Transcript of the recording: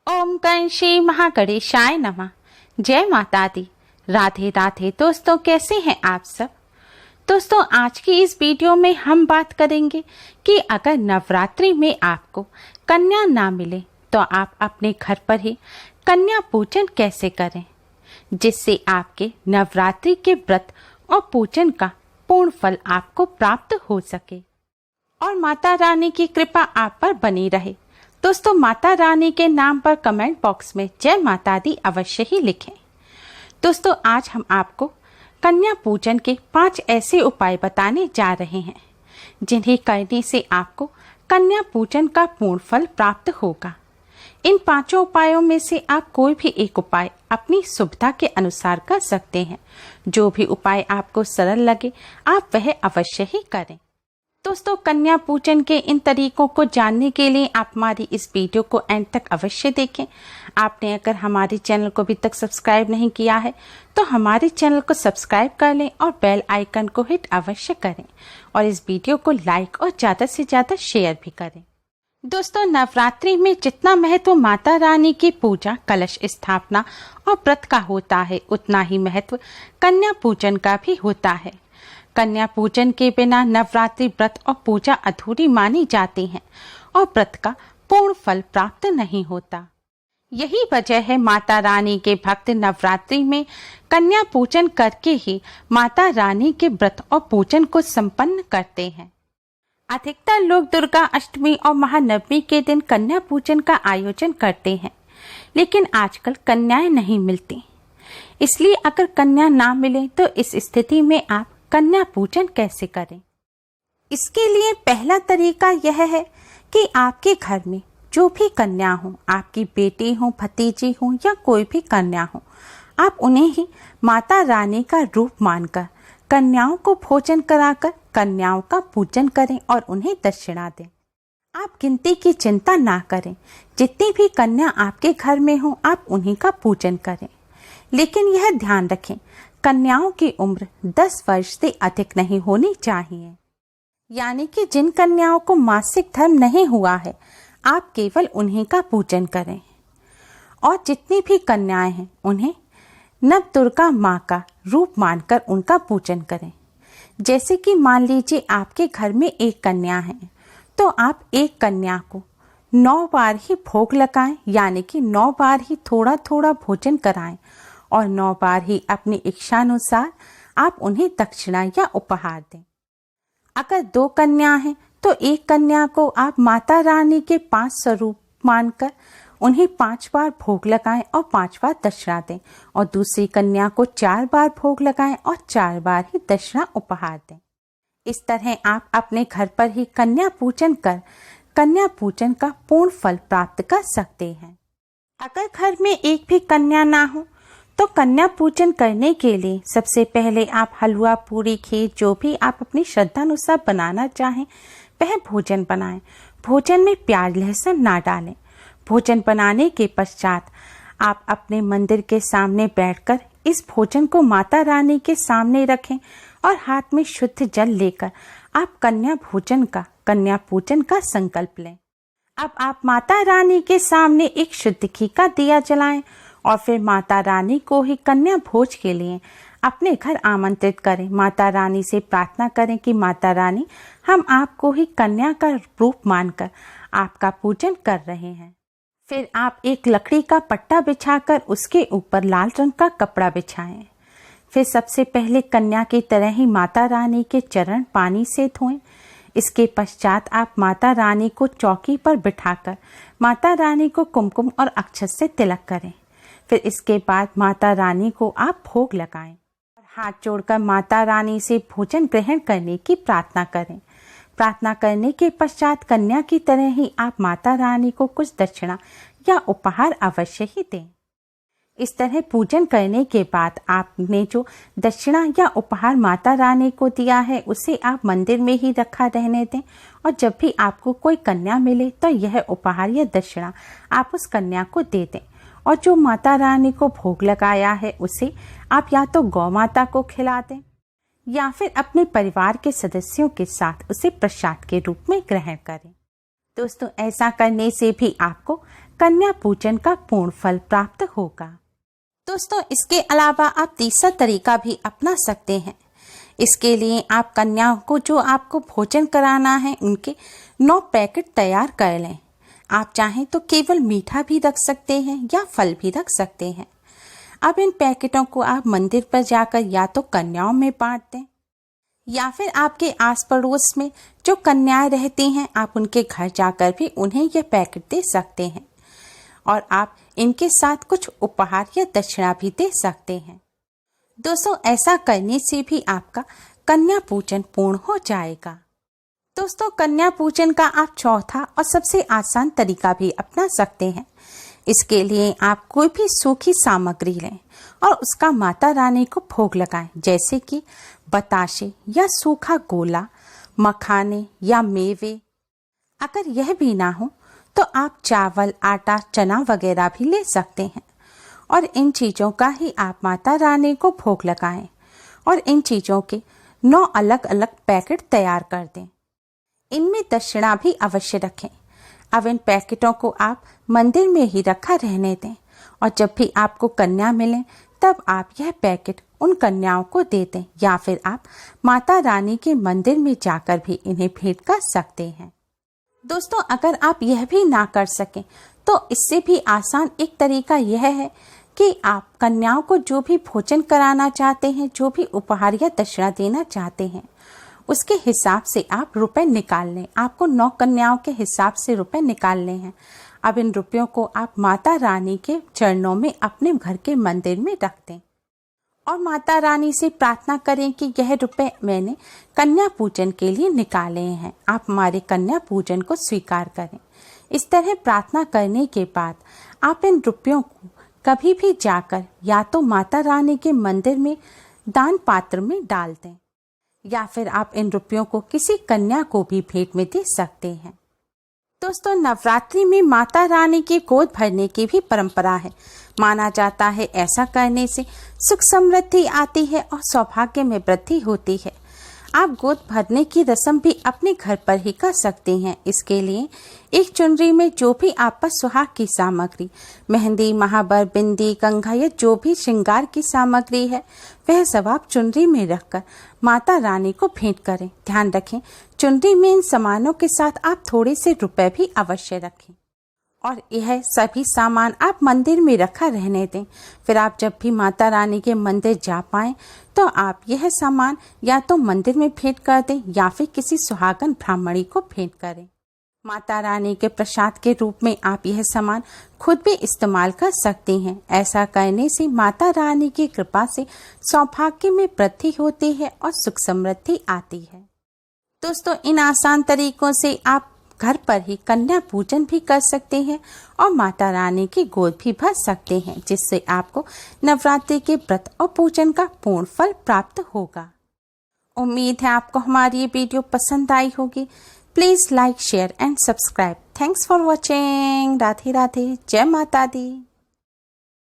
ओम गण श्री महागणेशाय नमः। जय माता दी। राधे राधे। दोस्तों, कैसे हैं आप सब। दोस्तों, आज की इस वीडियो में हम बात करेंगे कि अगर नवरात्रि में आपको कन्या ना मिले तो आप अपने घर पर ही कन्या पूजन कैसे करें, जिससे आपके नवरात्रि के व्रत और पूजन का पूर्ण फल आपको प्राप्त हो सके और माता रानी की कृपा आप पर बनी रहे। दोस्तों, माता रानी के नाम पर कमेंट बॉक्स में जय माता दी अवश्य ही लिखें। दोस्तों, आज हम आपको कन्या पूजन के 5 ऐसे उपाय बताने जा रहे हैं जिन्हें करने से आपको कन्या पूजन का पूर्ण फल प्राप्त होगा। इन 5 उपायों में से आप कोई भी एक उपाय अपनी सुविधा के अनुसार कर सकते हैं। जो भी उपाय आपको सरल लगे आप वह अवश्य ही करें। दोस्तों, कन्या पूजन के इन तरीकों को जानने के लिए आप हमारी इस वीडियो को एंड तक अवश्य देखें। आपने अगर हमारे चैनल को अभी तक सब्सक्राइब नहीं किया है तो हमारे चैनल को सब्सक्राइब कर लें और बेल आइकन को हिट अवश्य करें और इस वीडियो को लाइक और ज़्यादा से ज़्यादा शेयर भी करें। दोस्तों, नवरात्रि में जितना महत्व माता रानी की पूजा, कलश स्थापना और व्रत का होता है, उतना ही महत्व कन्या पूजन का भी होता है। कन्या पूजन के बिना नवरात्रि व्रत और पूजा अधूरी मानी जाती है और व्रत का पूर्ण फल प्राप्त नहीं होता। यही वजह है माता रानी के भक्त नवरात्रि में कन्या पूजन करके ही माता रानी के व्रत और पूजन को संपन्न करते हैं। अधिकतर लोग दुर्गा अष्टमी और महानवमी के दिन कन्या पूजन का आयोजन करते हैं, लेकिन आजकल कन्याएं नहीं मिलती। इसलिए अगर कन्या ना मिले तो इस स्थिति में आप कन्या पूजन कैसे करें। इसके लिए पहला तरीका यह है कि आपके घर में जो भी कन्या हो, आपकी बेटी हो, भतीजी हो या कोई भी कन्या हो, आप उन्हें ही माता रानी का रूप मानकर कन्याओं को भोजन कराकर कन्याओं का पूजन करें और उन्हें दक्षिणा दें। आप गिनती की चिंता ना करें, जितनी भी कन्या आपके घर में हो आप उन्हीं का पूजन करें। लेकिन यह ध्यान रखें, कन्याओं की उम्र 10 वर्ष से अधिक नहीं होनी चाहिए। यानी कि जिन कन्याओं को मासिक धर्म नहीं हुआ है आप केवल उन्हीं का पूजन करें और जितनी भी कन्याएं हैं उन्हें नव दुर्गा माँ का रूप मानकर उनका पूजन करें। जैसे कि मान लीजिए आपके घर में एक कन्या है तो आप एक कन्या को 9 बार ही भोग लगाएं, यानी कि 9 बार ही थोड़ा थोड़ा भोजन कराएं और 9 बार ही अपनी इच्छानुसार आप उन्हें दक्षिणा या उपहार दें। अगर 2 कन्या हैं तो एक कन्या को आप माता रानी के 5 स्वरूप मानकर उन्हें 5 बार भोग लगाएं और 5 बार दक्षिणा दें और दूसरी कन्या को 4 बार भोग लगाएं और 4 बार ही दक्षिणा उपहार दें। इस तरह आप अपने घर पर ही कन्या पूजन कर कन्या पूजन का पूर्ण फल प्राप्त कर सकते हैं। अगर घर में एक भी कन्या ना हो तो कन्या पूजन करने के लिए सबसे पहले आप हलवा, पूरी, खीर जो भी आप अपनी श्रद्धा अनुसार बनाना चाहें वह भोजन बनाएं। भोजन में प्याज लहसुन ना डालें। भोजन बनाने के पश्चात आप अपने मंदिर के सामने बैठकर इस भोजन को माता रानी के सामने रखें और हाथ में शुद्ध जल लेकर आप कन्या पूजन का संकल्प लें। अब आप माता रानी के सामने एक शुद्ध घी का दिया जलाएं और फिर माता रानी को ही कन्या भोज के लिए अपने घर आमंत्रित करें। माता रानी से प्रार्थना करें कि माता रानी, हम आपको ही कन्या का रूप मानकर आपका पूजन कर रहे हैं। फिर आप एक लकड़ी का पट्टा बिछाकर उसके ऊपर लाल रंग का कपड़ा बिछाएं। फिर सबसे पहले कन्या की तरह ही माता रानी के चरण पानी से धोएं। इसके पश्चात आप माता रानी को चौकी पर बिठाकर माता रानी को कुमकुम और अक्षत से तिलक करें। फिर इसके बाद माता रानी को आप भोग लगाएं और हाथ जोड़कर माता रानी से भोजन ग्रहण करने की प्रार्थना करें। प्रार्थना करने के पश्चात कन्या की तरह ही आप माता रानी को कुछ दक्षिणा या उपहार अवश्य ही दें। इस तरह पूजन करने के बाद आपने जो दक्षिणा या उपहार माता रानी को दिया है उसे आप मंदिर में ही रखा रहने दें और जब भी आपको कोई कन्या मिले तो यह उपहार या दक्षिणा आप उस कन्या को दे दें और जो माता रानी को भोग लगाया है उसे आप या तो गौ माता को खिला दें या फिर अपने परिवार के सदस्यों के साथ उसे प्रसाद के रूप में ग्रहण करें। दोस्तों, ऐसा करने से भी आपको कन्या पूजन का पूर्ण फल प्राप्त होगा। दोस्तों, इसके अलावा आप तीसरा तरीका भी अपना सकते हैं। इसके लिए आप कन्याओं को जो आपको भोजन कराना है उनके 9 पैकेट तैयार कर लें। आप चाहें तो केवल मीठा भी रख सकते हैं या फल भी रख सकते हैं। अब इन पैकेटों को आप मंदिर पर जाकर या तो कन्याओं में बांट दें या फिर आपके आस पड़ोस में जो कन्याएं रहती हैं आप उनके घर जाकर भी उन्हें यह पैकेट दे सकते हैं और आप इनके साथ कुछ उपहार या दक्षिणा भी दे सकते हैं। दोस्तों, ऐसा करने से भी आपका कन्या पूजन पूर्ण हो जाएगा। दोस्तों, कन्या पूजन का आप चौथा और सबसे आसान तरीका भी अपना सकते हैं। इसके लिए आप कोई भी सूखी सामग्री लें और उसका माता रानी को भोग लगाएं, जैसे कि बताशे या सूखा गोला, मखाने या मेवे। अगर यह भी ना हो तो आप चावल, आटा, चना वगैरह भी ले सकते हैं और इन चीज़ों का ही आप माता रानी को भोग लगाएं और इन चीज़ों के 9 अलग अलग पैकेट तैयार कर दें। इनमें दक्षिणा भी अवश्य रखें। अब इन पैकेटों को आप मंदिर में ही रखा रहने दें और जब भी आपको कन्या मिले तब आप यह पैकेट उन कन्याओं को दे दें या फिर आप माता रानी के मंदिर में जाकर भी इन्हें भेंट कर सकते हैं। दोस्तों, अगर आप यह भी ना कर सकें तो इससे भी आसान एक तरीका यह है कि आप कन्याओं को जो भी भोजन कराना चाहते हैं, जो भी उपहार या दक्षिणा देना चाहते हैं, उसके हिसाब से आप रुपए निकाल लें। आपको 9 कन्याओं के हिसाब से रुपए निकालने हैं। अब इन रुपयों को आप माता रानी के चरणों में अपने घर के मंदिर में रख दें और माता रानी से प्रार्थना करें कि यह रुपए मैंने कन्या पूजन के लिए निकाले हैं, आप हमारे कन्या पूजन को स्वीकार करें। इस तरह प्रार्थना करने के बाद आप इन रुपयों को कभी भी जाकर या तो माता रानी के मंदिर में दान पात्र में डाल दें या फिर आप इन रुपयों को किसी कन्या को भी भेंट में दे सकते हैं। दोस्तों, नवरात्रि में माता रानी की गोद भरने की भी परंपरा है। माना जाता है ऐसा करने से सुख समृद्धि आती है और सौभाग्य में वृद्धि होती है। आप गोद भरने की रस्म भी अपने घर पर ही कर सकते हैं। इसके लिए एक चुनरी में जो भी आप पर सुहाग की सामग्री, मेहंदी, महावर, बिंदी, कंघा या जो भी श्रृंगार की सामग्री है वह सब आप चुनरी में रखकर माता रानी को भेंट करें। ध्यान रखें, चुनरी में इन सामानों के साथ आप थोड़े से रुपए भी अवश्य रखें और यह सभी सामान आप मंदिर में रखा रहने दें। फिर आप जब भी माता रानी के मंदिर जा पाएं तो आप यह सामान या तो मंदिर में भेंट कर दें या फिर किसी सुहागन ब्राह्मणी को भेंट करें। माता रानी के प्रसाद के रूप में आप यह सामान खुद भी इस्तेमाल कर सकती हैं। ऐसा करने से माता रानी की कृपा से सौभाग्य में वृद्धि होती है और सुख समृद्धि आती है। दोस्तों, इन आसान तरीकों से आप घर पर ही कन्या पूजन भी कर सकते हैं और माता रानी की गोद भी भर सकते हैं, जिससे आपको नवरात्रि के व्रत और पूजन का पूर्ण फल प्राप्त होगा। उम्मीद है आपको हमारी ये वीडियो पसंद आई होगी। Please like, share and subscribe. Thanks for watching. Radhe Radhe. जय माता दी।